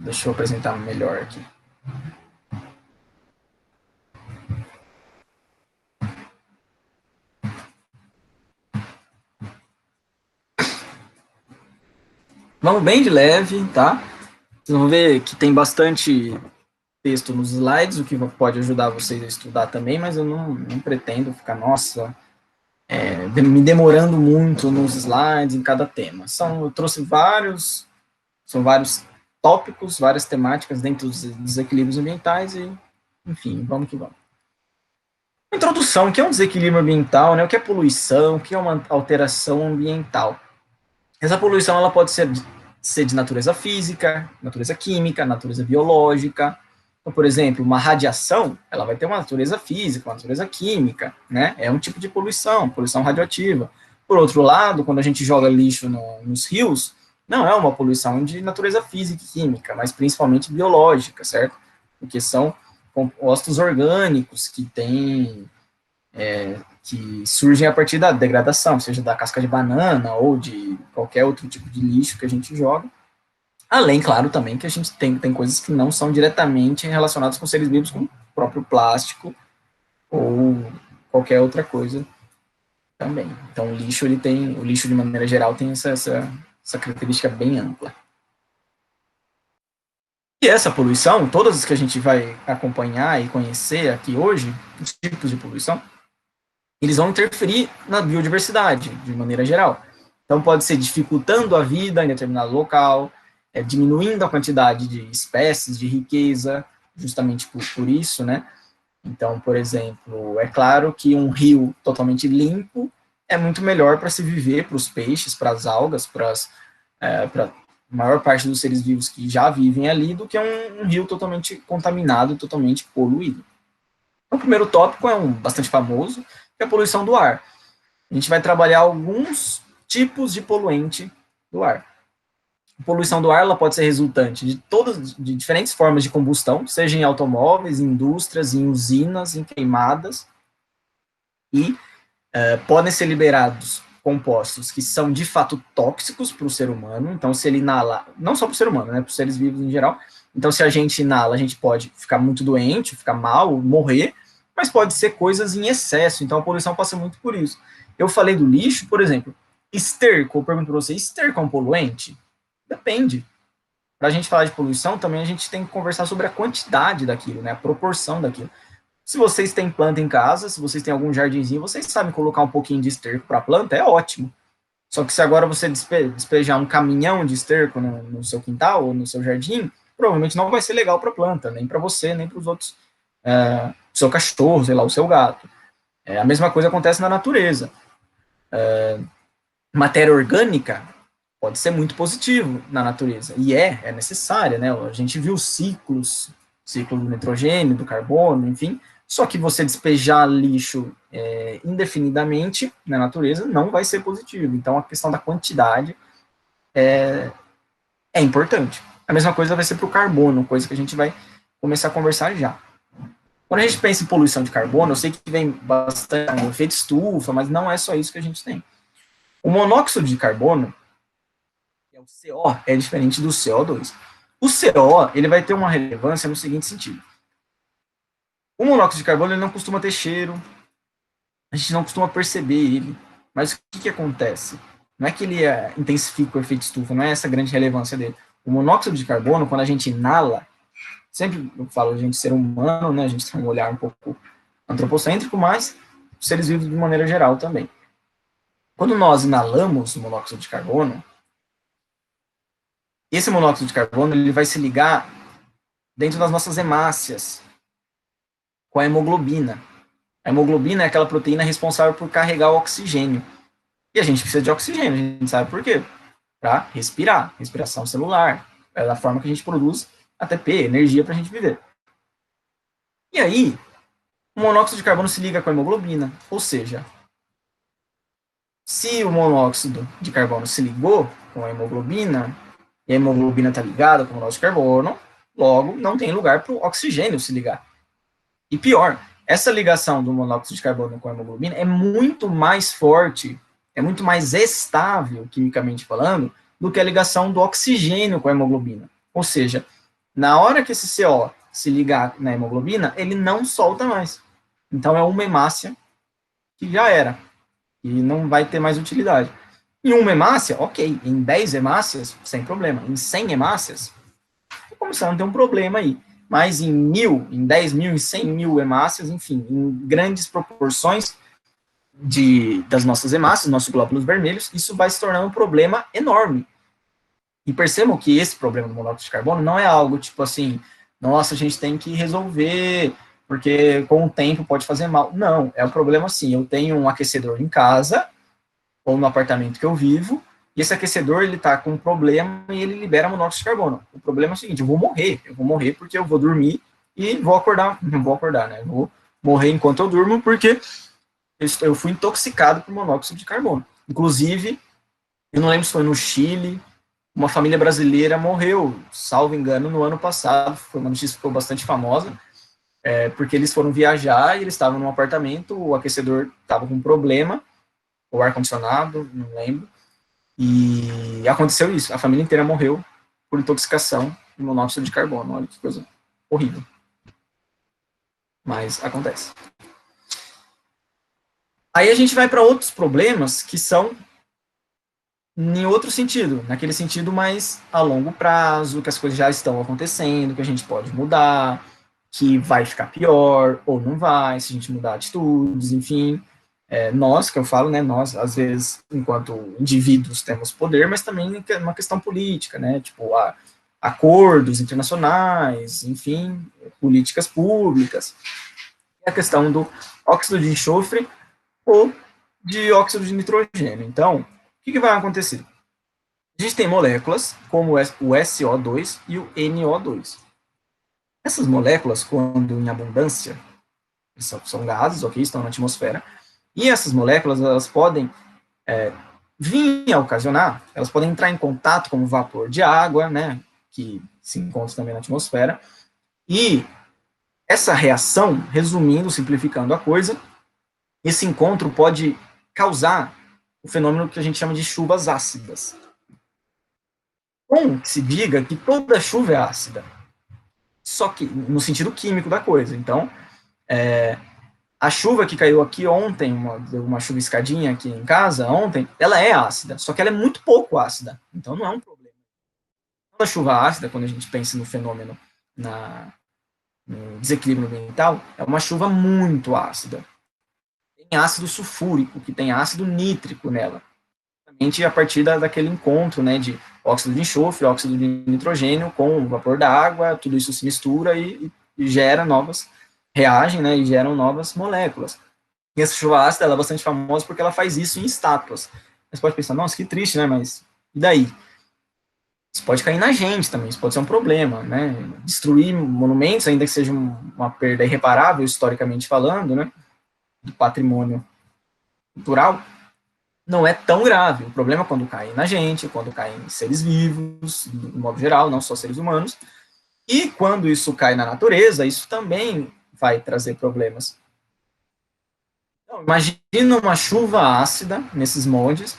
Deixa eu apresentar melhor aqui. Vamos bem de leve, tá? Vocês vão ver que tem bastante texto nos slides, o que pode ajudar vocês a estudar também, mas eu não pretendo ficar, nossa, me demorando muito nos slides em cada tema. Eu trouxe são vários tópicos, várias temáticas dentro dos desequilíbrios ambientais e, enfim, vamos que vamos. Introdução, o que é um desequilíbrio ambiental, né? O que é poluição, o que é uma alteração ambiental. Essa poluição ela pode ser de natureza física, natureza química, natureza biológica. Então, por exemplo, uma radiação, ela vai ter uma natureza física, uma natureza química, né? É um tipo de poluição radioativa. Por outro lado, quando a gente joga lixo nos rios, não é uma poluição de natureza física e química, mas principalmente biológica, certo? Porque são compostos orgânicos que surgem a partir da degradação, seja da casca de banana ou de qualquer outro tipo de lixo que a gente joga. Além, claro, também que a gente tem coisas que não são diretamente relacionadas com seres vivos, como o próprio plástico ou qualquer outra coisa também. Então, o lixo de maneira geral tem essa característica bem ampla. E essa poluição, todas as que a gente vai acompanhar e conhecer aqui hoje, os tipos de poluição, eles vão interferir na biodiversidade, de maneira geral. Então, pode ser dificultando a vida em determinado local, diminuindo a quantidade de espécies, de riqueza, justamente por isso, né? Então, por exemplo, é claro que um rio totalmente limpo é muito melhor para se viver, para os peixes, para as algas, para a maior parte dos seres vivos que já vivem ali, do que um rio totalmente contaminado, totalmente poluído. O primeiro tópico é bastante famoso, que é a poluição do ar. A gente vai trabalhar alguns tipos de poluente do ar. A poluição do ar ela pode ser resultante de diferentes formas de combustão, seja em automóveis, em indústrias, em usinas, em queimadas, e podem ser liberados compostos que são de fato tóxicos para o ser humano. Então, se ele inala, não só para o ser humano, né, para os seres vivos em geral. Então, se a gente inala, a gente pode ficar muito doente, ficar mal, morrer, mas pode ser coisas em excesso. Então, a poluição passa muito por isso. Eu falei do lixo, por exemplo, esterco. Eu pergunto para você, esterco é um poluente? Depende. Para a gente falar de poluição, também a gente tem que conversar sobre a quantidade daquilo, né, a proporção daquilo. Se vocês têm planta em casa, se vocês têm algum jardinzinho, vocês sabem colocar um pouquinho de esterco para a planta, é ótimo. Só que se agora você despejar um caminhão de esterco no seu quintal ou no seu jardim, provavelmente não vai ser legal para a planta, nem para você, nem para os outros, seu cachorro, sei lá, o seu gato. A mesma coisa acontece na natureza. Matéria orgânica pode ser muito positivo na natureza, e é necessária, né? A gente viu ciclo do nitrogênio, do carbono, enfim, só que você despejar lixo indefinidamente na natureza não vai ser positivo. Então, a questão da quantidade é importante. A mesma coisa vai ser para o carbono, coisa que a gente vai começar a conversar já. Quando a gente pensa em poluição de carbono, eu sei que vem bastante efeito estufa, mas não é só isso que a gente tem. O monóxido de carbono, que é o CO, é diferente do CO2. O CO ele vai ter uma relevância no seguinte sentido. O monóxido de carbono ele não costuma ter cheiro, a gente não costuma perceber ele. Mas o que acontece? Não é que ele intensifica o efeito estufa, não é essa a grande relevância dele. O monóxido de carbono, quando a gente inala, sempre eu falo, a gente ser humano, né, a gente tem um olhar um pouco antropocêntrico, mas seres vivos de maneira geral também. Quando nós inalamos o monóxido de carbono, esse monóxido de carbono ele vai se ligar dentro das nossas hemácias com a hemoglobina. A hemoglobina é aquela proteína responsável por carregar o oxigênio. E a gente precisa de oxigênio, a gente sabe por quê? Para respirar, respiração celular. É da forma que a gente produz ATP, energia para a gente viver. E aí, o monóxido de carbono se liga com a hemoglobina. Ou seja, se o monóxido de carbono se ligou com a hemoglobina, e a hemoglobina está ligada com o monóxido de carbono, logo não tem lugar para o oxigênio se ligar. E pior, essa ligação do monóxido de carbono com a hemoglobina é muito mais forte, é muito mais estável, quimicamente falando, do que a ligação do oxigênio com a hemoglobina. Ou seja, Na hora que esse CO se ligar na hemoglobina, ele não solta mais. Então, é uma hemácia que já era, e não vai ter mais utilidade. Em uma hemácia, ok. Em 10 hemácias, sem problema. Em 100 hemácias, começando a ter um problema aí. Mas em 1000, em 10 mil, em 100 mil hemácias, enfim, em grandes proporções das nossas hemácias, nossos glóbulos vermelhos, isso vai se tornando um problema enorme. E percebam que esse problema do monóxido de carbono não é algo tipo assim, nossa, a gente tem que resolver, porque com o tempo pode fazer mal. Não, é um problema assim, eu tenho um aquecedor em casa, ou no apartamento que eu vivo, e esse aquecedor, ele tá com um problema e ele libera monóxido de carbono. O problema é o seguinte, eu vou morrer porque eu vou dormir e vou acordar, não vou acordar, né, eu vou morrer enquanto eu durmo, porque eu fui intoxicado por monóxido de carbono. Inclusive, eu não lembro se foi no Chile, uma família brasileira morreu, salvo engano, no ano passado, foi uma notícia que ficou bastante famosa, porque eles foram viajar e eles estavam num apartamento, o aquecedor estava com um problema, ou ar-condicionado, não lembro, e aconteceu isso, a família inteira morreu por intoxicação de monóxido de carbono, olha que coisa horrível. Mas acontece. Aí a gente vai para outros problemas que são em outro sentido, naquele sentido mais a longo prazo, que as coisas já estão acontecendo, que a gente pode mudar, que vai ficar pior ou não vai, se a gente mudar atitudes, enfim. Nós, que eu falo, né, nós, às vezes, enquanto indivíduos, temos poder, mas também é uma questão política, né, tipo, acordos internacionais, enfim, políticas públicas. E a questão do óxido de enxofre ou de óxido de nitrogênio. Então, o que vai acontecer? A gente tem moléculas, como o SO2 e o NO2. Essas moléculas, quando em abundância, são gases, ok, estão na atmosfera, e essas moléculas, elas podem vir a ocasionar, elas podem entrar em contato com o vapor de água, né, que se encontra também na atmosfera, e essa reação, resumindo, simplificando a coisa, esse encontro pode causar o fenômeno que a gente chama de chuvas ácidas. Bom que se diga que toda chuva é ácida, só que no sentido químico da coisa. Então, a chuva que caiu aqui ontem, uma chuviscadinha aqui em casa ontem, ela é ácida, só que ela é muito pouco ácida, então não é um problema. Toda chuva ácida, quando a gente pensa no fenômeno, no desequilíbrio ambiental, é uma chuva muito ácida. Tem ácido sulfúrico, que tem ácido nítrico nela, a partir daquele encontro, né, de óxido de enxofre, óxido de nitrogênio com o vapor da água, tudo isso se mistura e gera reagem, né, e geram novas moléculas. E essa chuva ácida, ela é bastante famosa porque ela faz isso em estátuas. Você pode pensar, nossa, que triste, né, mas e daí? Isso pode cair na gente também, isso pode ser um problema, né, destruir monumentos, ainda que seja uma perda irreparável, historicamente falando, né, do patrimônio cultural, não é tão grave. O problema é quando cai na gente, quando cai em seres vivos, de modo geral, não só seres humanos. E quando isso cai na natureza, isso também vai trazer problemas. Então, imagina uma chuva ácida, nesses moldes,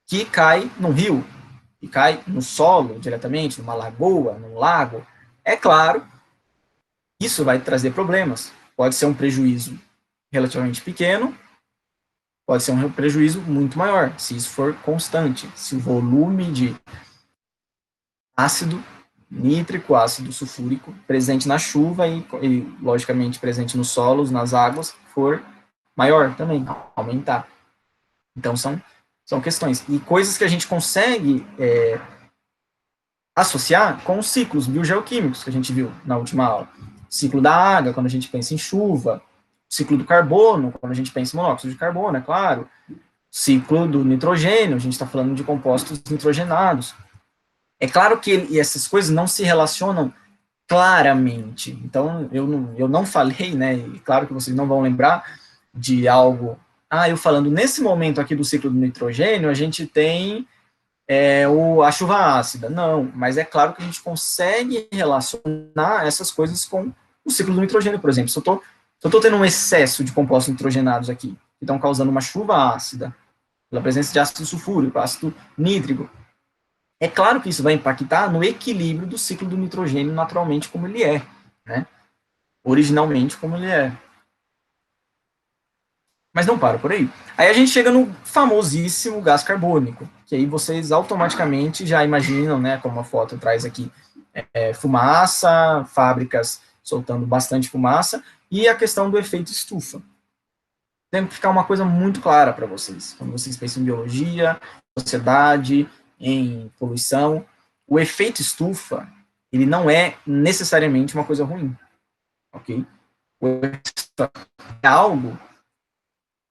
que cai num rio, que cai no solo diretamente, numa lagoa, num lago. É claro, isso vai trazer problemas. Pode ser um prejuízo relativamente pequeno, pode ser um prejuízo muito maior, se isso for constante, se o volume de ácido nítrico, ácido sulfúrico presente na chuva e logicamente, presente nos solos, nas águas, for maior também, aumentar. Então, são questões. E coisas que a gente consegue associar com os ciclos biogeoquímicos que a gente viu na última aula. O ciclo da água, quando a gente pensa em chuva, o ciclo do carbono, quando a gente pensa em monóxido de carbono, é claro, o ciclo do nitrogênio, a gente está falando de compostos nitrogenados. É claro que essas coisas não se relacionam claramente, então eu não falei, né, e claro que vocês não vão lembrar de algo, eu falando nesse momento aqui do ciclo do nitrogênio, a gente tem a chuva ácida, não, mas é claro que a gente consegue relacionar essas coisas com o ciclo do nitrogênio, por exemplo, se eu estou tendo um excesso de compostos nitrogenados aqui, que estão causando uma chuva ácida, pela presença de ácido sulfúrico, ácido nítrico, É claro que isso vai impactar no equilíbrio do ciclo do nitrogênio naturalmente como ele é, né? Originalmente como ele é. Mas não para por aí. Aí a gente chega no famosíssimo gás carbônico, que aí vocês automaticamente já imaginam, né, como a foto traz aqui, fumaça, fábricas soltando bastante fumaça, e a questão do efeito estufa. Tem que ficar uma coisa muito clara para vocês, quando vocês pensam em biologia, sociedade, em poluição, o efeito estufa, ele não é necessariamente uma coisa ruim, ok? O efeito estufa é algo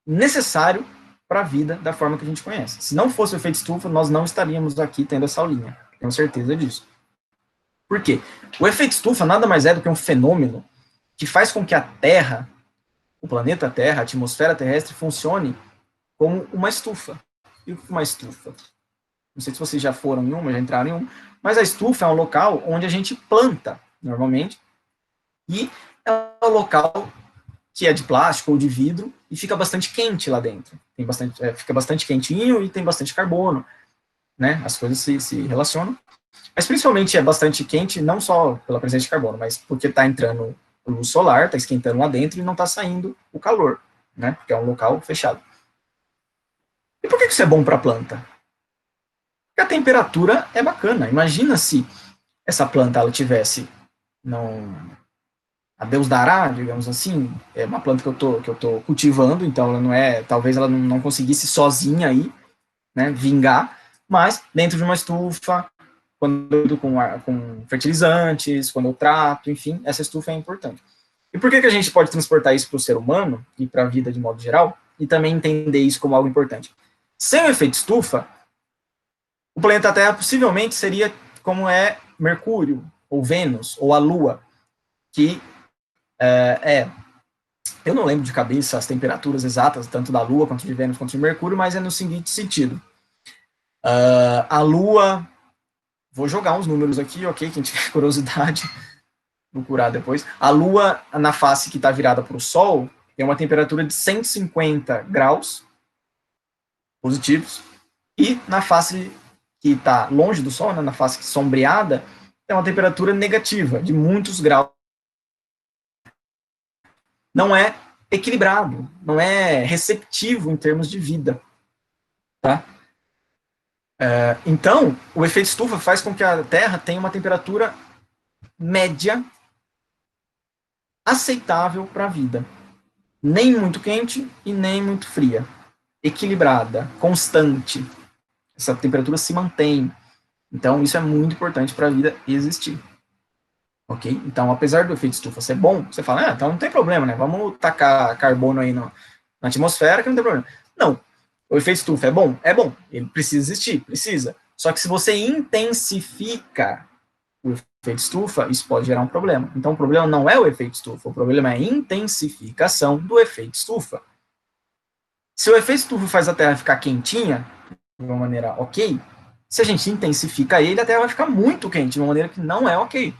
necessário para a vida da forma que a gente conhece. Se não fosse o efeito estufa, nós não estaríamos aqui tendo essa aulinha. Tenho certeza disso. Por quê? O efeito estufa nada mais é do que um fenômeno que faz com que a Terra, o planeta Terra, a atmosfera terrestre, funcione como uma estufa. E o que é uma estufa? Não sei se vocês já foram em uma, já entraram em uma, mas a estufa é um local onde a gente planta, normalmente, e é um local que é de plástico ou de vidro, e fica bastante quente lá dentro. Tem bastante, fica bastante quentinho e tem bastante carbono, né? As coisas se relacionam. Mas principalmente é bastante quente, não só pela presença de carbono, mas porque está entrando luz solar, está esquentando lá dentro e não está saindo o calor, né? Porque é um local fechado. E por que isso é bom para a planta? Porque a temperatura é bacana. Imagina se essa planta ela tivesse a Deus dará, digamos assim, é uma planta que eu tô cultivando, então ela não é, talvez ela não conseguisse sozinha aí, né, vingar, mas dentro de uma estufa, quando eu lido com fertilizantes, quando eu trato, enfim, essa estufa é importante. E por que a gente pode transportar isso para o ser humano e para a vida de modo geral, e também entender isso como algo importante? Sem o efeito estufa, o planeta Terra possivelmente seria como é Mercúrio, ou Vênus, ou a Lua, que eu não lembro de cabeça as temperaturas exatas, tanto da Lua, quanto de Vênus, quanto de Mercúrio, mas é no seguinte sentido. A Lua, vou jogar uns números aqui, ok? Quem tiver curiosidade, procurar depois. A Lua, na face que está virada para o Sol, tem uma temperatura de 150 graus positivos, e na face que está longe do Sol, né, na face sombreada, tem uma temperatura negativa, de muitos graus. Não é equilibrado, não é receptivo em termos de vida. Tá? Então, o efeito estufa faz com que a Terra tenha uma temperatura média aceitável para a vida. Nem muito quente e nem muito fria. Equilibrada, constante. Essa temperatura se mantém. Então, isso é muito importante para a vida existir. Ok? Então, apesar do efeito estufa ser bom, você fala, então não tem problema, né? Vamos tacar carbono aí na atmosfera que não tem problema. Não. O efeito estufa é bom? É bom. Ele precisa existir? Precisa. Só que se você intensifica o efeito estufa, isso pode gerar um problema. Então, o problema não é o efeito estufa, o problema é a intensificação do efeito estufa. Se o efeito estufa faz a Terra ficar quentinha, de uma maneira ok, se a gente intensifica ele, a Terra vai ficar muito quente, de uma maneira que não é ok.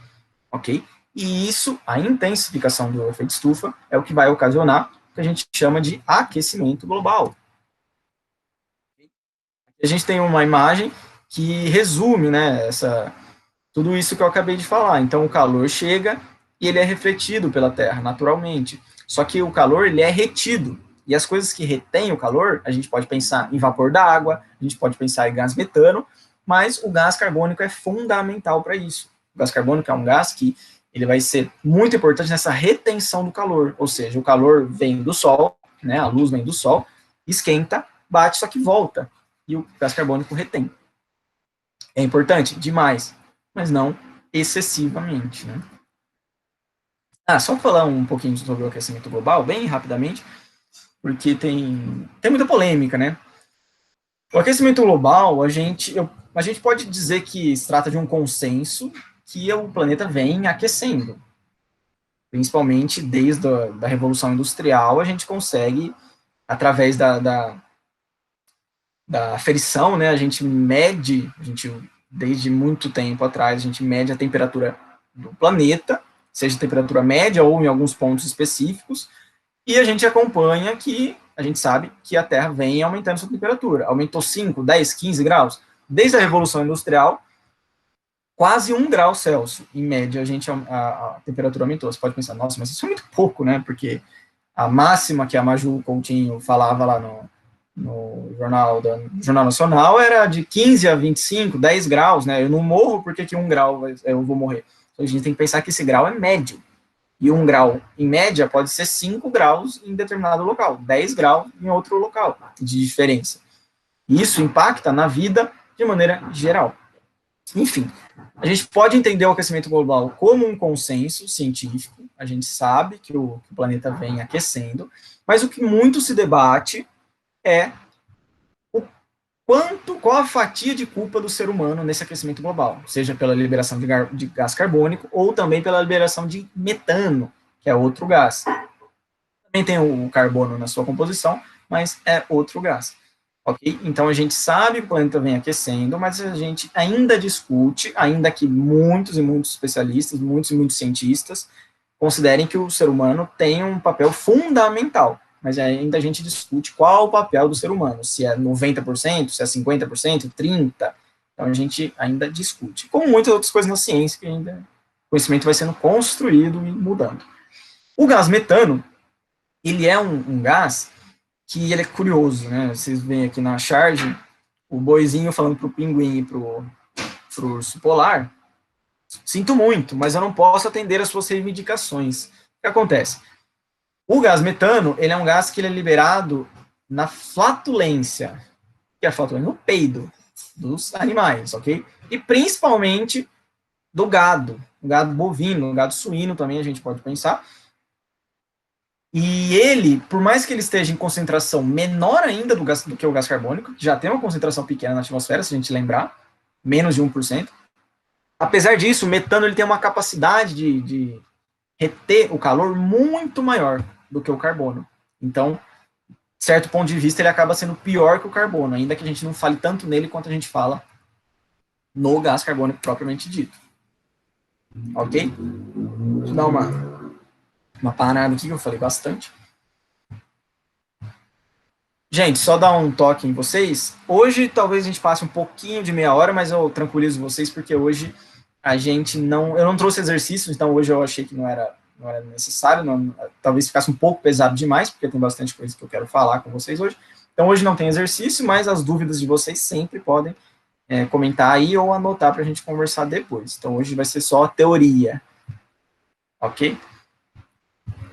Ok? E isso, a intensificação do efeito estufa, é o que vai ocasionar o que a gente chama de aquecimento global. A gente tem uma imagem que resume, né, tudo isso que eu acabei de falar. Então, o calor chega e ele é refletido pela Terra, naturalmente. Só que o calor, ele é retido. E as coisas que retêm o calor, a gente pode pensar em vapor da água, a gente pode pensar em gás metano, mas o gás carbônico é fundamental para isso. O gás carbônico é um gás que ele vai ser muito importante nessa retenção do calor, ou seja, o calor vem do Sol, né, a luz vem do Sol, esquenta, bate, só que volta, e o gás carbônico retém. É importante? Demais, mas não excessivamente, né? Só falar um pouquinho sobre o aquecimento global, bem rapidamente, porque tem muita polêmica, né? O aquecimento global, a gente pode dizer que se trata de um consenso que o planeta vem aquecendo. Principalmente desde a Revolução Industrial, a gente consegue, através da aferição, né, a gente mede, desde muito tempo atrás, a gente mede a temperatura do planeta, seja temperatura média ou em alguns pontos específicos, e a gente acompanha que, a gente sabe que a Terra vem aumentando sua temperatura. Aumentou 5, 10, 15 graus? desde a Revolução Industrial, quase 1 grau Celsius, em média, a temperatura aumentou. Você pode pensar, nossa, mas isso é muito pouco, né? Porque a máxima que a Maju Coutinho falava lá no Jornal Nacional era de 15 a 25, 10 graus, né? Eu não morro porque que 1 grau eu vou morrer. Então, a gente tem que pensar que esse grau é médio. E 1 grau, em média, pode ser 5 graus em determinado local, 10 graus em outro local de diferença. E isso impacta na vida de maneira geral. Enfim, a gente pode entender o aquecimento global como um consenso científico, a gente sabe que o planeta vem aquecendo, mas o que muito se debate é qual a fatia de culpa do ser humano nesse aquecimento global, seja pela liberação de gás carbônico ou também pela liberação de metano, que é outro gás. Também tem o carbono na sua composição, mas é outro gás. Ok? Então, a gente sabe que o planeta vem aquecendo, mas a gente ainda discute, ainda que muitos e muitos especialistas, muitos e muitos cientistas, considerem que o ser humano tem um papel fundamental, mas ainda a gente discute qual o papel do ser humano, se é 90%, se é 50%, 30%, então a gente ainda discute, como muitas outras coisas na ciência, que ainda o conhecimento vai sendo construído e mudando. O gás metano, ele é um gás que ele é curioso, né? Vocês veem aqui na charge o boizinho falando pro pinguim e pro urso polar: sinto muito, mas eu não posso atender às suas reivindicações. O que acontece? O gás metano, ele é um gás que ele é liberado na flatulência, que é a flatulência no peido dos animais, ok? E principalmente do gado, o gado bovino, o gado suíno também a gente pode pensar. E ele, por mais que ele esteja em concentração menor ainda do que o gás carbônico, que já tem uma concentração pequena na atmosfera, se a gente lembrar, menos de 1%, apesar disso, o metano ele tem uma capacidade de reter o calor muito maior do que o carbono. Então, de certo ponto de vista, ele acaba sendo pior que o carbono, ainda que a gente não fale tanto nele quanto a gente fala no gás carbônico propriamente dito. Ok? Deixa eu dar uma parada aqui, que eu falei bastante. Gente, só dar um toque em vocês. Hoje, talvez a gente passe um pouquinho de meia hora, mas eu tranquilizo vocês, porque hoje eu não trouxe exercícios, então hoje eu achei que não era necessário, talvez ficasse um pouco pesado demais, porque tem bastante coisa que eu quero falar com vocês hoje. Então, hoje não tem exercício, mas as dúvidas de vocês sempre podem comentar aí ou anotar para a gente conversar depois. Então, hoje vai ser só teoria. Ok?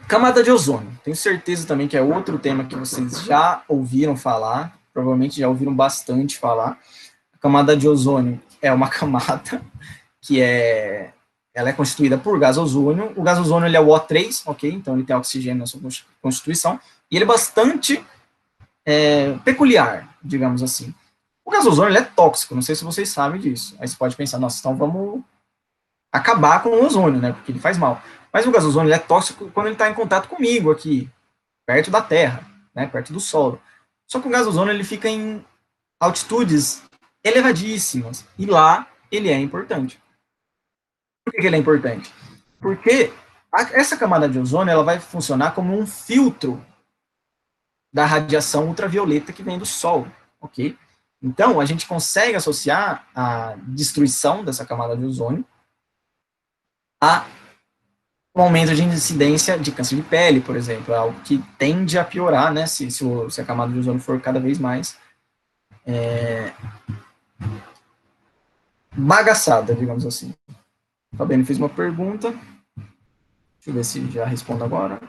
Camada de ozônio. Tenho certeza também que é outro tema que vocês já ouviram falar, provavelmente já ouviram bastante falar. A camada de ozônio é uma camada que ela é constituída por gás ozônio. O gás ozônio ele é o O3, ok? Então ele tem oxigênio na sua constituição. E ele é bastante peculiar, digamos assim. O gás ozônio ele é tóxico, não sei se vocês sabem disso. Aí você pode pensar, nossa, então vamos acabar com o ozônio, né? Porque ele faz mal. Mas o gás ozônio ele é tóxico quando ele está em contato comigo aqui, perto da Terra, né? Perto do solo. Só que o gás ozônio ele fica em altitudes elevadíssimas. E lá ele é importante. Por que ele é importante? Porque essa camada de ozônio ela vai funcionar como um filtro da radiação ultravioleta que vem do Sol, ok? Então, a gente consegue associar a destruição dessa camada de ozônio a um aumento de incidência de câncer de pele, por exemplo, é algo que tende a piorar, né, se a camada de ozônio for cada vez mais bagaçada, digamos assim. Fabiano fez uma pergunta. Deixa eu ver se já respondo agora.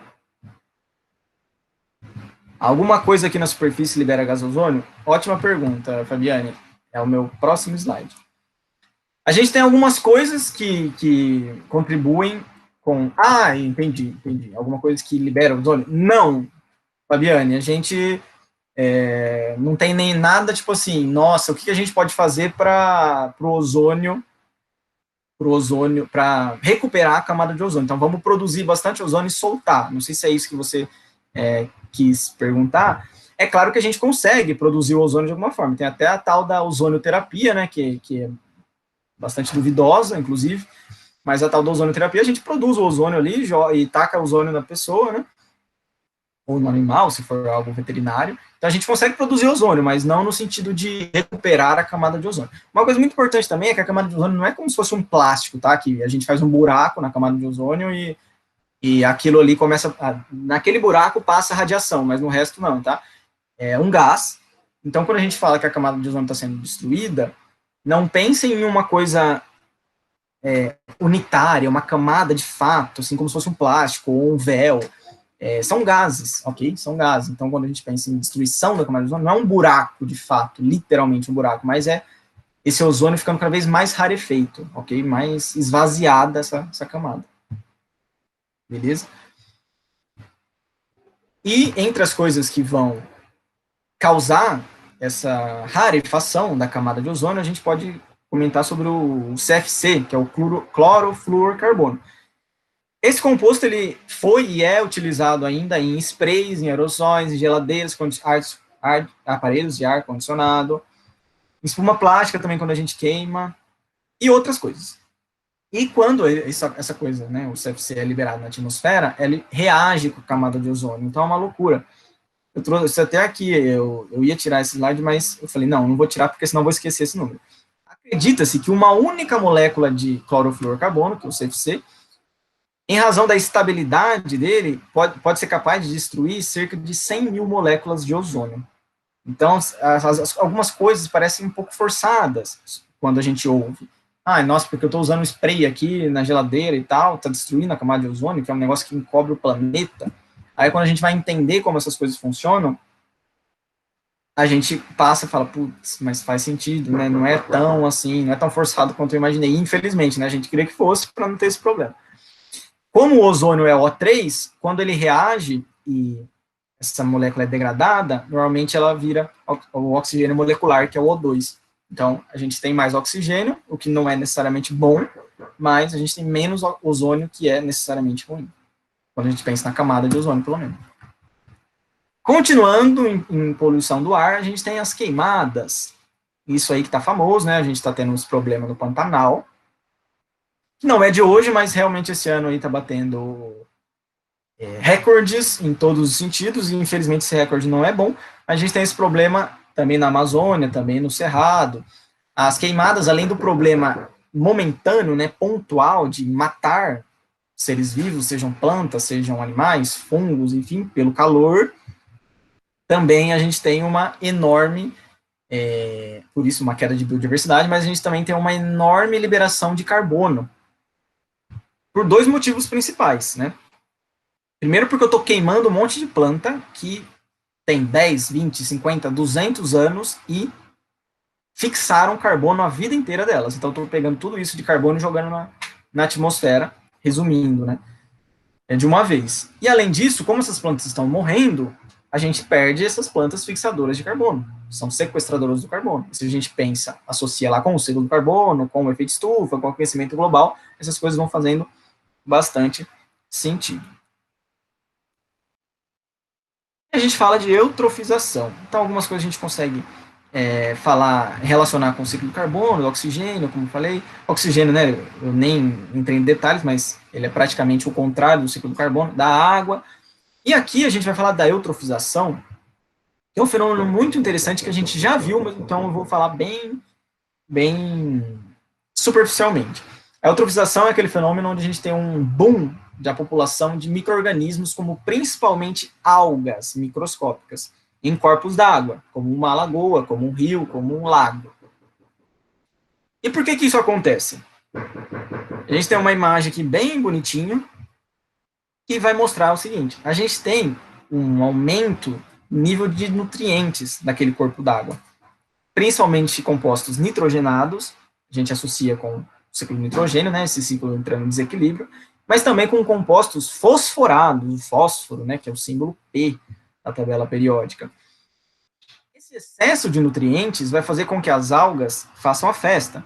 Alguma coisa aqui na superfície libera gás ozônio? Ótima pergunta, Fabiane. É o meu próximo slide. A gente tem algumas coisas que contribuem com... Ah, entendi. Alguma coisa que libera ozônio? Não, Fabiane, a gente não tem nem nada, tipo assim, nossa, o que a gente pode fazer para o ozônio, para recuperar a camada de ozônio. Então, vamos produzir bastante ozônio e soltar. Não sei se é isso que você quis perguntar. É claro que a gente consegue produzir o ozônio de alguma forma. Tem até a tal da ozonioterapia, né, que é bastante duvidosa, inclusive, mas a tal da ozonioterapia, a gente produz o ozônio ali e taca o ozônio na pessoa, né, ou no animal, se for algo veterinário. Então, a gente consegue produzir ozônio, mas não no sentido de recuperar a camada de ozônio. Uma coisa muito importante também é que a camada de ozônio não é como se fosse um plástico, tá? Que a gente faz um buraco na camada de ozônio e aquilo ali começa, naquele buraco passa a radiação, mas no resto não, tá? É um gás. Então, quando a gente fala que a camada de ozônio está sendo destruída, não pensem em uma coisa unitária, uma camada de fato, assim como se fosse um plástico ou um véu. São gases, ok? São gases. Então, quando a gente pensa em destruição da camada de ozônio, não é um buraco, de fato, literalmente um buraco, mas é esse ozônio ficando cada vez mais rarefeito, ok? Mais esvaziada essa camada. Beleza? E entre as coisas que vão causar essa rarefação da camada de ozônio, a gente pode comentar sobre o CFC, que é o clorofluorcarbono. Esse composto ele foi e é utilizado ainda em sprays, em aerossóis, em geladeiras, aparelhos de ar condicionado, em espuma plástica também quando a gente queima, e outras coisas. E quando essa coisa, né, o CFC é liberado na atmosfera, ele reage com a camada de ozônio. Então é uma loucura. Eu trouxe até aqui, eu ia tirar esse slide, mas eu falei, não vou tirar porque senão vou esquecer esse número. Acredita-se que uma única molécula de clorofluorcarbono, que é o CFC, em razão da estabilidade dele, pode ser capaz de destruir cerca de 100 mil moléculas de ozônio. Então, algumas coisas parecem um pouco forçadas quando a gente ouve. Nossa, porque eu estou usando spray aqui na geladeira e tal, está destruindo a camada de ozônio, que é um negócio que encobre o planeta. Aí, quando a gente vai entender como essas coisas funcionam, a gente passa e fala, putz, mas faz sentido, né? Não é tão assim, não é tão forçado quanto eu imaginei. Infelizmente, né? A gente queria que fosse para não ter esse problema. Como o ozônio é O3, quando ele reage e essa molécula é degradada, normalmente ela vira o oxigênio molecular, que é o O2. Então, a gente tem mais oxigênio, o que não é necessariamente bom, mas a gente tem menos ozônio, que é necessariamente ruim. Quando a gente pensa na camada de ozônio, pelo menos. Continuando em poluição do ar, a gente tem as queimadas. Isso aí que está famoso, né? A gente está tendo uns problemas no Pantanal, que não é de hoje, mas realmente esse ano aí está batendo recordes em todos os sentidos, e infelizmente esse recorde não é bom. A gente tem esse problema também na Amazônia, também no Cerrado. As queimadas, além do problema momentâneo, né, pontual, de matar seres vivos, sejam plantas, sejam animais, fungos, enfim, pelo calor, também a gente tem uma enorme, por isso uma queda de biodiversidade, mas a gente também tem uma enorme liberação de carbono, por dois motivos principais, né? Primeiro porque eu estou queimando um monte de planta que tem 10, 20, 50, 200 anos e fixaram carbono a vida inteira delas. Então, eu estou pegando tudo isso de carbono e jogando na atmosfera, resumindo, né? De uma vez. E, além disso, como essas plantas estão morrendo, a gente perde essas plantas fixadoras de carbono. São sequestradoras do carbono. Se a gente pensa, associa lá com o ciclo do carbono, com o efeito estufa, com o aquecimento global, essas coisas vão fazendo bastante sentido. A gente fala de eutrofização. Então, algumas coisas a gente consegue relacionar com o ciclo do carbono, do oxigênio, como eu falei. Oxigênio, né, eu nem entrei em detalhes, mas ele é praticamente o contrário do ciclo do carbono, da água. E aqui a gente vai falar da eutrofização, que é um fenômeno muito interessante que a gente já viu, mas então eu vou falar bem superficialmente. A eutrofização é aquele fenômeno onde a gente tem um boom da população de micro-organismos, como principalmente algas microscópicas, em corpos d'água, como uma lagoa, como um rio, como um lago. E por que isso acontece? A gente tem uma imagem aqui bem bonitinha, que vai mostrar o seguinte: a gente tem um aumento no nível de nutrientes daquele corpo d'água, principalmente compostos nitrogenados, a gente associa com o ciclo do nitrogênio, né, esse ciclo entrando em desequilíbrio, mas também com compostos fosforados, o fósforo, né, que é o símbolo P da tabela periódica. Esse excesso de nutrientes vai fazer com que as algas façam a festa.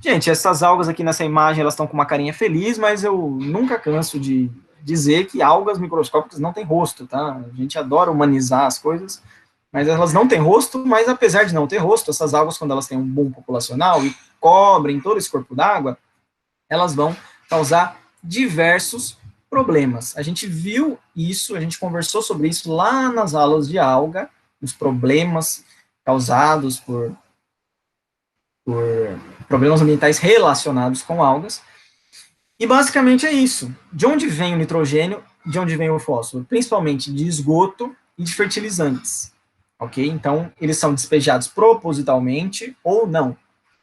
Gente, essas algas aqui nessa imagem, elas estão com uma carinha feliz, mas eu nunca canso de dizer que algas microscópicas não têm rosto, tá? A gente adora humanizar as coisas, mas elas não têm rosto, mas apesar de não ter rosto, essas algas, quando elas têm um boom populacional e cobrem todo esse corpo d'água, elas vão causar diversos problemas. A gente viu isso, a gente conversou sobre isso lá nas aulas de alga, os problemas causados por problemas ambientais relacionados com algas. E basicamente é isso. De onde vem o nitrogênio, de onde vem o fósforo? Principalmente de esgoto e de fertilizantes. Ok? Então, eles são despejados propositalmente ou não.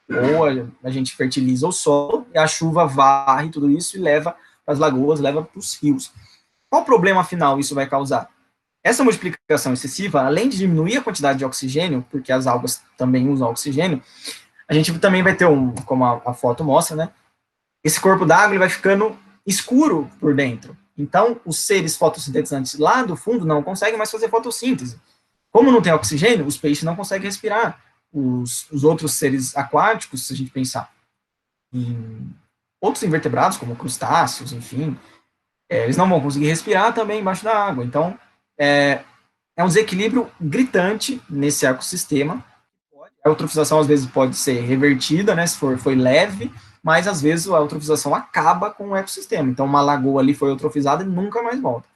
Ou a gente fertiliza o solo e a chuva varre tudo isso e leva para as lagoas, leva para os rios. Qual problema final isso vai causar? Essa multiplicação excessiva, além de diminuir a quantidade de oxigênio, porque as algas também usam oxigênio, a gente também vai ter como a foto mostra, né? Esse corpo d'água vai ficando escuro por dentro. Então, os seres fotossintetizantes lá do fundo não conseguem mais fazer fotossíntese. Como não tem oxigênio, os peixes não conseguem respirar. Os outros seres aquáticos, se a gente pensar em outros invertebrados, como crustáceos, enfim, eles não vão conseguir respirar também embaixo da água. Então, é um desequilíbrio gritante nesse ecossistema. A eutrofização, às vezes, pode ser revertida, né, se foi leve, mas, às vezes, a eutrofização acaba com o ecossistema. Então, uma lagoa ali foi eutrofizada e nunca mais volta.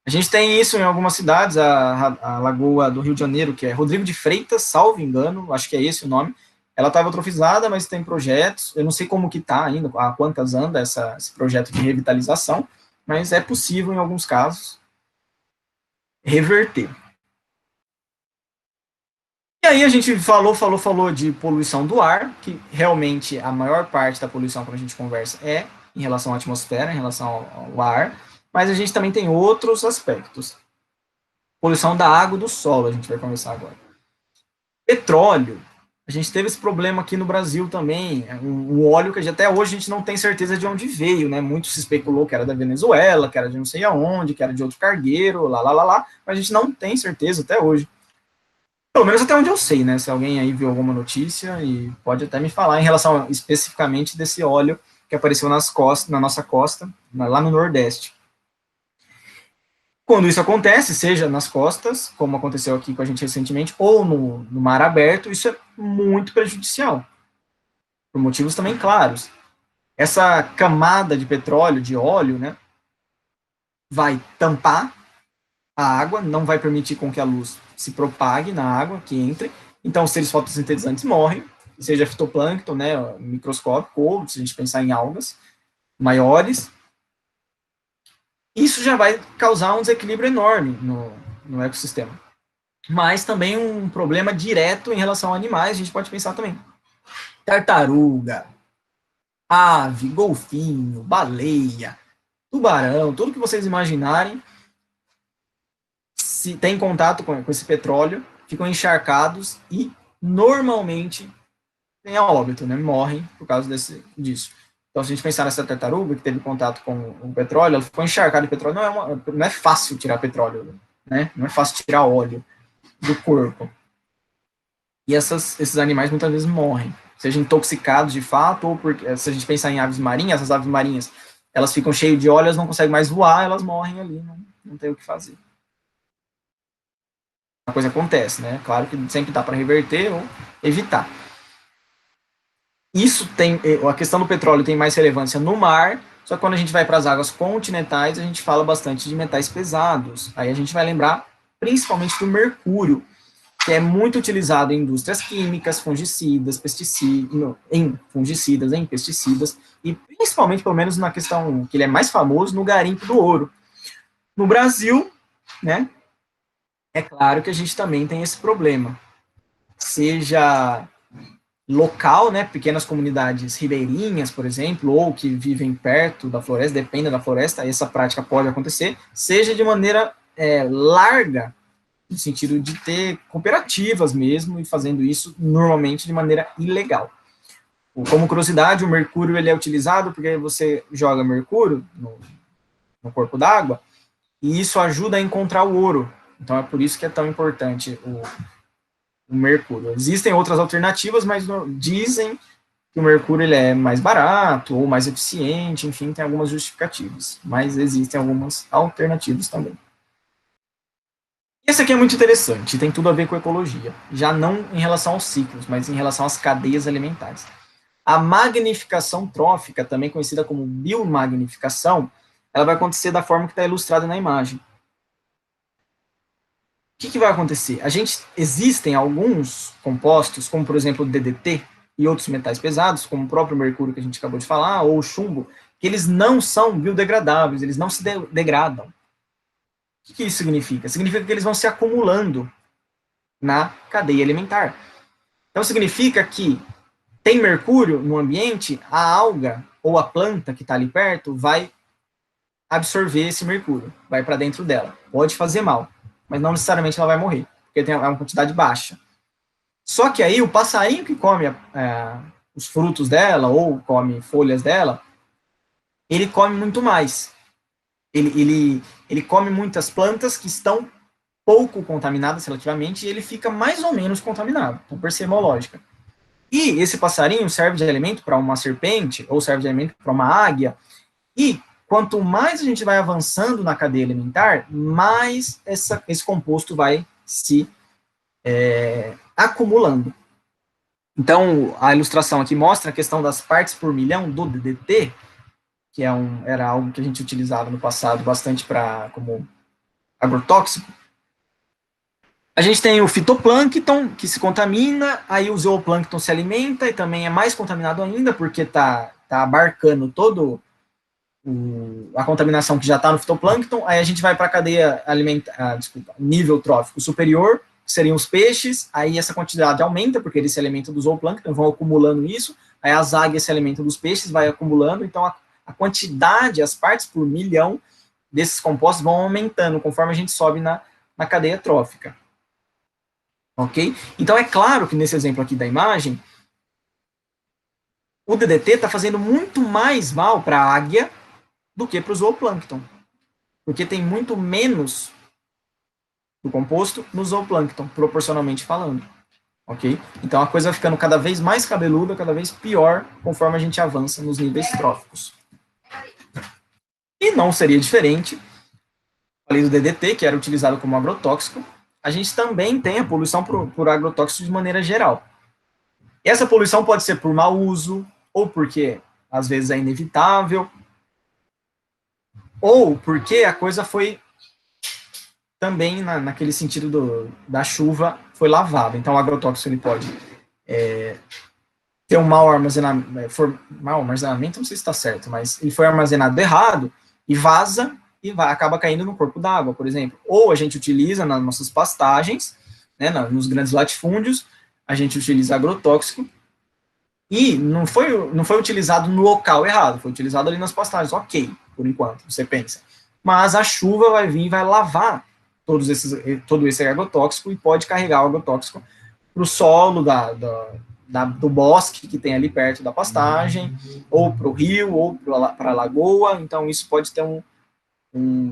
A gente tem isso em algumas cidades, a lagoa do Rio de Janeiro, que é Rodrigo de Freitas, salvo engano, acho que é esse o nome. Ela estava eutrofizada, mas tem projetos, eu não sei como que está ainda, a quantas anda esse projeto de revitalização, mas é possível, em alguns casos, reverter. E aí a gente falou de poluição do ar, que realmente a maior parte da poluição, quando a gente conversa, é em relação à atmosfera, em relação ao ar, mas a gente também tem outros aspectos. Poluição da água e do solo, a gente vai conversar agora. Petróleo. A gente teve esse problema aqui no Brasil também, um óleo que até hoje a gente não tem certeza de onde veio, né? Muito se especulou que era da Venezuela, que era de não sei aonde, que era de outro cargueiro, lá, mas a gente não tem certeza até hoje. Pelo menos até onde eu sei, né? Se alguém aí viu alguma notícia e pode até me falar em relação especificamente desse óleo que apareceu na nossa costa, lá no Nordeste. Quando isso acontece, seja nas costas, como aconteceu aqui com a gente recentemente, ou no mar aberto, isso é muito prejudicial, por motivos também claros. Essa camada de petróleo, de óleo, né, vai tampar a água, não vai permitir com que a luz se propague na água, que entre, então os seres fotossintetizantes morrem, seja fitoplâncton, né, microscópico, ou se a gente pensar em algas maiores, isso já vai causar um desequilíbrio enorme no ecossistema. Mas também um problema direto em relação a animais, a gente pode pensar também. Tartaruga, ave, golfinho, baleia, tubarão, tudo que vocês imaginarem, se tem contato com esse petróleo, ficam encharcados e normalmente tem a óbito, né? Morrem por causa disso. Então, se a gente pensar nessa tartaruga que teve contato com o petróleo, ela ficou encharcada de petróleo, não é fácil tirar petróleo, né? Não é fácil tirar óleo do corpo. E esses animais muitas vezes morrem, seja intoxicados de fato, ou porque, se a gente pensar em aves marinhas, as aves marinhas, elas ficam cheias de óleo, elas não conseguem mais voar, elas morrem ali, não tem o que fazer. A coisa acontece, né? Claro que sempre dá para reverter ou evitar. Isso a questão do petróleo tem mais relevância no mar, só que quando a gente vai para as águas continentais, a gente fala bastante de metais pesados. Aí a gente vai lembrar principalmente do mercúrio, que é muito utilizado em indústrias químicas, fungicidas, pesticidas, e principalmente, pelo menos na questão que ele é mais famoso, no garimpo do ouro. No Brasil, né, é claro que a gente também tem esse problema, seja local, né, pequenas comunidades ribeirinhas, por exemplo, ou que vivem perto da floresta, dependem da floresta, essa prática pode acontecer, seja de maneira larga, no sentido de ter cooperativas mesmo, e fazendo isso normalmente de maneira ilegal. Como curiosidade, o mercúrio ele é utilizado porque você joga mercúrio no corpo d'água, e isso ajuda a encontrar o ouro. Então é por isso que é tão importante o mercúrio. Existem outras alternativas, mas dizem que o mercúrio ele é mais barato ou mais eficiente, enfim, tem algumas justificativas, mas existem algumas alternativas também. Esse aqui é muito interessante, tem tudo a ver com ecologia, já não em relação aos ciclos, mas em relação às cadeias alimentares. A magnificação trófica, também conhecida como biomagnificação, ela vai acontecer da forma que está ilustrada na imagem. O que vai acontecer? Existem alguns compostos, como por exemplo o DDT e outros metais pesados, como o próprio mercúrio que a gente acabou de falar, ou o chumbo, que eles não são biodegradáveis, eles não se degradam. O que isso significa? Significa que eles vão se acumulando na cadeia alimentar. Então significa que tem mercúrio no ambiente, a alga ou a planta que está ali perto vai absorver esse mercúrio, vai para dentro dela. Pode fazer mal, mas não necessariamente ela vai morrer, porque tem uma quantidade baixa. Só que aí o passarinho que come os frutos dela, ou come folhas dela, ele come muito mais. Ele come muitas plantas que estão pouco contaminadas relativamente, e ele fica mais ou menos contaminado. Então percebam a lógica. E esse passarinho serve de alimento para uma serpente, ou serve de alimento para uma águia, e quanto mais a gente vai avançando na cadeia alimentar, mais esse composto vai se acumulando. Então, a ilustração aqui mostra a questão das partes por milhão do DDT, que era algo que a gente utilizava no passado bastante como agrotóxico. A gente tem o fitoplâncton, que se contamina, aí o zooplâncton se alimenta e também é mais contaminado ainda, porque está abarcando todo a contaminação que já está no fitoplâncton. Aí a gente vai para a cadeia alimentar, nível trófico superior, que seriam os peixes, aí essa quantidade aumenta, porque eles se alimentam do zooplâncton, vão acumulando isso, aí as águias se alimentam dos peixes, vai acumulando, então a quantidade, as partes por milhão desses compostos vão aumentando, conforme a gente sobe na cadeia trófica. Ok? Então é claro que nesse exemplo aqui da imagem, o DDT está fazendo muito mais mal para a águia do que para o zooplâncton, porque tem muito menos do composto no zooplâncton, proporcionalmente falando. Ok? Então a coisa vai ficando cada vez mais cabeluda, cada vez pior, conforme a gente avança nos níveis tróficos. E não seria diferente, além do DDT, que era utilizado como agrotóxico, a gente também tem a poluição por agrotóxicos de maneira geral. E essa poluição pode ser por mau uso, ou porque às vezes é inevitável, ou porque a coisa foi também naquele sentido da chuva, foi lavada. Então o agrotóxico ele pode ter um mau armazenamento, não sei se está certo, mas ele foi armazenado errado e vaza e acaba caindo no corpo d'água, por exemplo. Ou a gente utiliza nas nossas pastagens, né, nos grandes latifúndios, a gente utiliza agrotóxico e não foi utilizado no local errado, foi utilizado ali nas pastagens, ok, por enquanto, você pensa. Mas a chuva vai vir e vai lavar todo esse agrotóxico e pode carregar o agrotóxico para o solo do bosque que tem ali perto da pastagem, ou para o rio, ou para a lagoa. Então isso pode ter um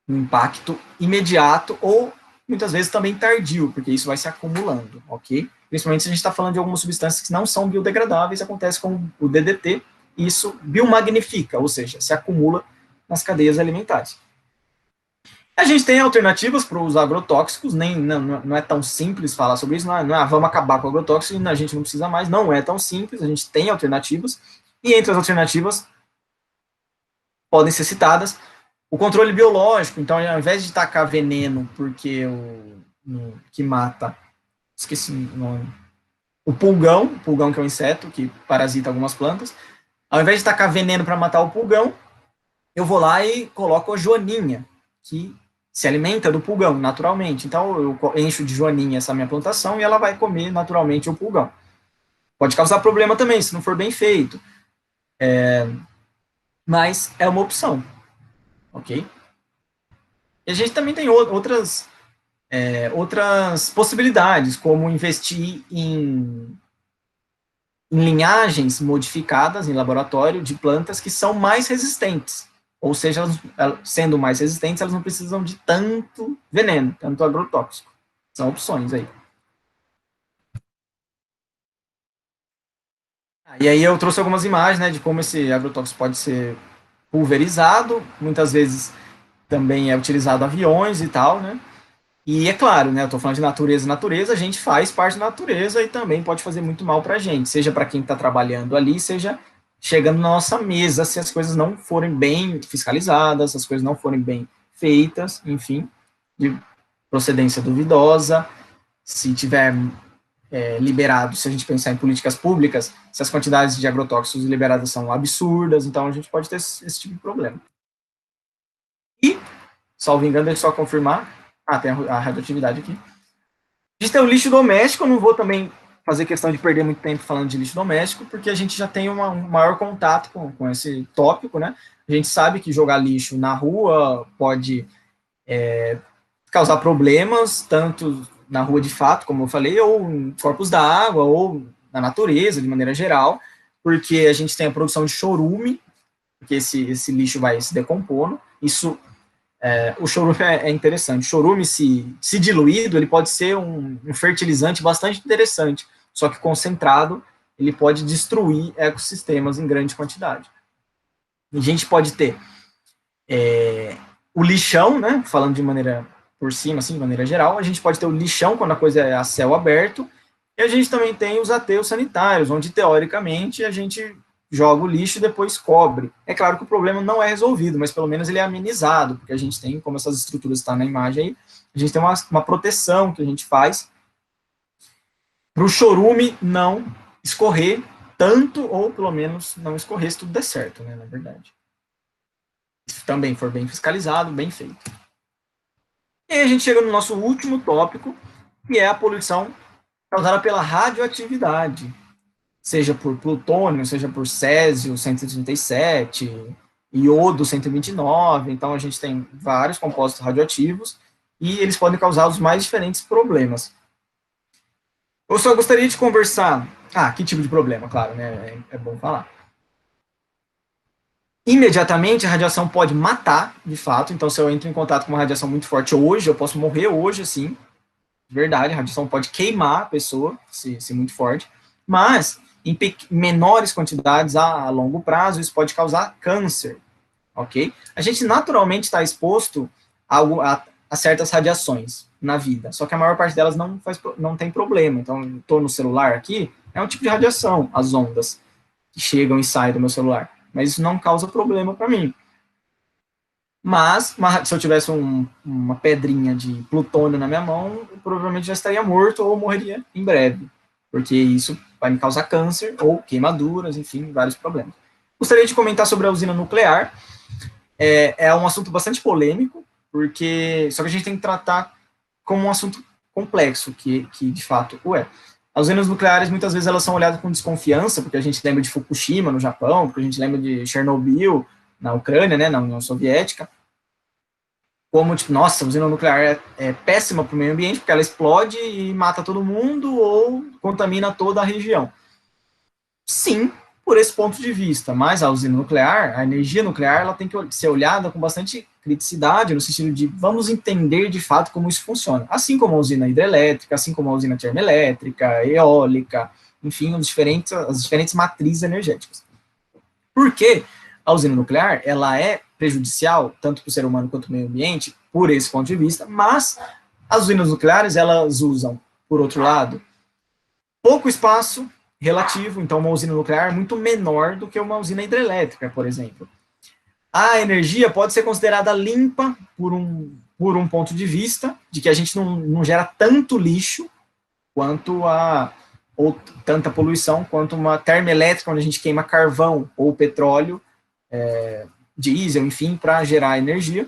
impacto imediato ou muitas vezes também tardio, porque isso vai se acumulando, ok? Principalmente se a gente está falando de algumas substâncias que não são biodegradáveis, acontece com o DDT, e isso biomagnifica, ou seja, se acumula nas cadeias alimentares. A gente tem alternativas para os agrotóxicos, não é tão simples falar sobre isso, não é vamos acabar com o agrotóxico e a gente não precisa mais, não é tão simples, a gente tem alternativas, e entre as alternativas podem ser citadas o controle biológico. Então, ao invés de tacar veneno, porque que mata, esqueci o nome, o pulgão que é um inseto que parasita algumas plantas, ao invés de tacar veneno para matar o pulgão, eu vou lá e coloco a joaninha, que se alimenta do pulgão naturalmente. Então, eu encho de joaninha essa minha plantação e ela vai comer naturalmente o pulgão. Pode causar problema também, se não for bem feito. Mas é uma opção. Ok? E a gente também tem outras possibilidades, como investir em linhagens modificadas em laboratório de plantas que são mais resistentes. Ou seja, sendo mais resistentes, elas não precisam de tanto veneno, tanto agrotóxico. São opções aí. E aí eu trouxe algumas imagens, né, de como esse agrotóxico pode ser pulverizado, muitas vezes também é utilizado aviões e tal, né? E é claro, né, eu estou falando de natureza, a gente faz parte da natureza e também pode fazer muito mal para a gente, seja para quem está trabalhando ali, seja chegando na nossa mesa se as coisas não forem bem fiscalizadas, se as coisas não forem bem feitas, enfim, de procedência duvidosa, se tiver liberado, se a gente pensar em políticas públicas, se as quantidades de agrotóxicos liberadas são absurdas, então a gente pode ter esse tipo de problema. E, salvo engano, deixa eu só confirmar, tem a radioatividade aqui. A gente tem o lixo doméstico, eu não vou também fazer questão de perder muito tempo falando de lixo doméstico, porque a gente já tem um maior contato com esse tópico, né? A gente sabe que jogar lixo na rua pode causar problemas, tanto na rua de fato, como eu falei, ou em corpos d'água, ou na natureza, de maneira geral, porque a gente tem a produção de chorume, porque esse lixo vai se decompondo. Isso, o chorume é interessante. O chorume, se diluído, ele pode ser um fertilizante bastante interessante, só que concentrado, ele pode destruir ecossistemas em grande quantidade. A gente pode ter o lixão, né, falando de maneira por cima, assim, de maneira geral, a gente pode ter o lixão quando a coisa é a céu aberto, e a gente também tem os aterros sanitários, onde, teoricamente, a gente joga o lixo e depois cobre. É claro que o problema não é resolvido, mas pelo menos ele é amenizado, porque a gente tem, como essas estruturas estão na imagem aí, a gente tem uma proteção que a gente faz para o chorume não escorrer tanto, ou pelo menos não escorrer se tudo der certo, né, na verdade. Se também for bem fiscalizado, bem feito. E aí a gente chega no nosso último tópico, que é a poluição causada pela radioatividade, seja por plutônio, seja por césio 137, iodo 129, então a gente tem vários compostos radioativos e eles podem causar os mais diferentes problemas. Eu só gostaria de conversar... que tipo de problema, claro, né? É bom falar. Imediatamente, a radiação pode matar, de fato, então se eu entro em contato com uma radiação muito forte hoje, eu posso morrer hoje, assim, verdade, a radiação pode queimar a pessoa, se muito forte, mas em menores quantidades a longo prazo, isso pode causar câncer, ok? A gente naturalmente está exposto a certas radiações na vida, só que a maior parte delas não tem problema. Então, estou no celular aqui, é um tipo de radiação, as ondas que chegam e saem do meu celular, mas isso não causa problema para mim. Mas, se eu tivesse uma pedrinha de plutônio na minha mão, eu provavelmente já estaria morto ou morreria em breve, porque isso vai me causar câncer ou queimaduras, enfim, vários problemas. Gostaria de comentar sobre a usina nuclear. É um assunto bastante polêmico, só que a gente tem que tratar como um assunto complexo, que de fato o é. As usinas nucleares, muitas vezes, elas são olhadas com desconfiança, porque a gente lembra de Fukushima, no Japão, porque a gente lembra de Chernobyl, na Ucrânia, né, na União Soviética, como, tipo, nossa, a usina nuclear é péssima para o meio ambiente, porque ela explode e mata todo mundo ou contamina toda a região. Sim, por esse ponto de vista, mas a usina nuclear, a energia nuclear, ela tem que ser olhada com bastante criticidade, no sentido de vamos entender de fato como isso funciona. Assim como a usina hidrelétrica, assim como a usina termoelétrica, eólica, enfim, as diferentes matrizes energéticas. Por quê? A usina nuclear, ela é prejudicial, tanto para o ser humano quanto para o meio ambiente, por esse ponto de vista, mas as usinas nucleares, elas usam, por outro lado, pouco espaço relativo, então uma usina nuclear é muito menor do que uma usina hidrelétrica, por exemplo. A energia pode ser considerada limpa por um ponto de vista de que a gente não gera tanto lixo quanto ou tanta poluição quanto uma termoelétrica, onde a gente queima carvão ou petróleo, diesel, enfim, para gerar energia.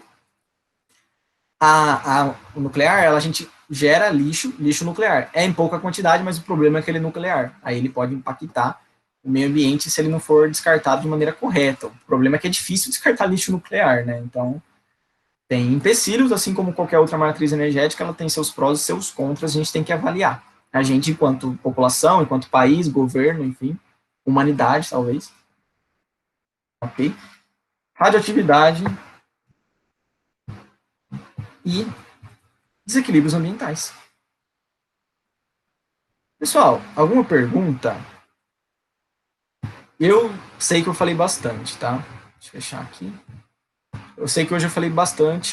O nuclear, a gente gera lixo nuclear. É em pouca quantidade, mas o problema é que ele é nuclear. Aí ele pode impactar o meio ambiente se ele não for descartado de maneira correta. O problema é que é difícil descartar lixo nuclear, né? Então, tem empecilhos, assim como qualquer outra matriz energética, ela tem seus prós e seus contras, a gente tem que avaliar. A gente, enquanto população, enquanto país, governo, enfim, humanidade, talvez. Ok? Radioatividade e desequilíbrios ambientais. Pessoal, alguma pergunta? Eu sei que eu falei bastante, tá? Deixa eu fechar aqui. Eu sei que hoje eu falei bastante.